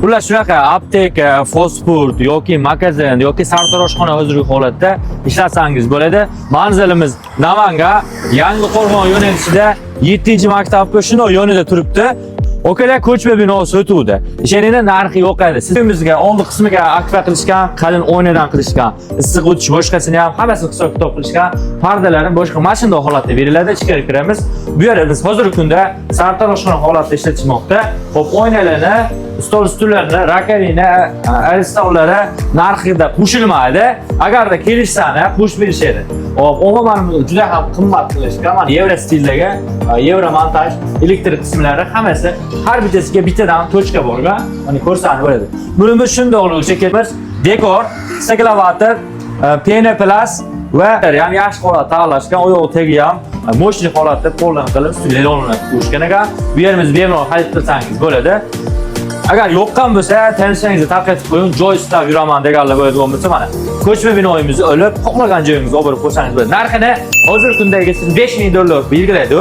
Ular shunaqa apteka, fast food yoki magazin yoki sartaroshxona hozirgi holatda ishlatsangiz bo'ladi. Manzilimiz Namangan, Yangiqo'rg'on yo'nalishida 7-maktabga shunday yonida turibdi. Okalar ko'chma bino sotuvdi. Ishoninglar narxi yo'q edi. Sizimizga oldi qismiga akfa qilishgan, qalin oynadan qilishgan, issiq o'tish boshqasini ham hammasini hisob kitob qilishgan, pardalarni boshqa mashina holatda beriladi. Ichkari kiramiz. Bu yerda biz hozirgi kunda sartaroshxona holatda ishlatishmoqda. Xo'p, oynalarni, stol stullarni, rakovina, aristollari narxida qo'shilmaydi. Agarda kelishsani qo'shib berishadi. Hop, umuman juda ham qimmat qilishgan. Mana yevro stildagi, yevro montaj, elektrik qismlari hammasi har bittasiga bittadan tochka borgan. Mana ko'rsangiz bo'ladi. Buni biz shunday olishga kelamiz. Dekor, staklovator, PN Plus va ya'ni yaxshi holat tanlashgan, oyoq tegi ham mo'shli holatda qo'ldan qilib studiyalarni qo'shgan ekan. Bu yerimiz bemalol xarid qilsangiz bo'ladi. Agar yo'qqan bo'lsa, tanishingizni tarqatib qo'ying, joy istab yuraman deganlar bo'ladigan bo'lsa, mana ko'chma binoyimizni olib, xohlagan joyingizga olib borib qo'ysangiz bo'ladi. Narxini hozirgi kundagi $5000 belgilaydi.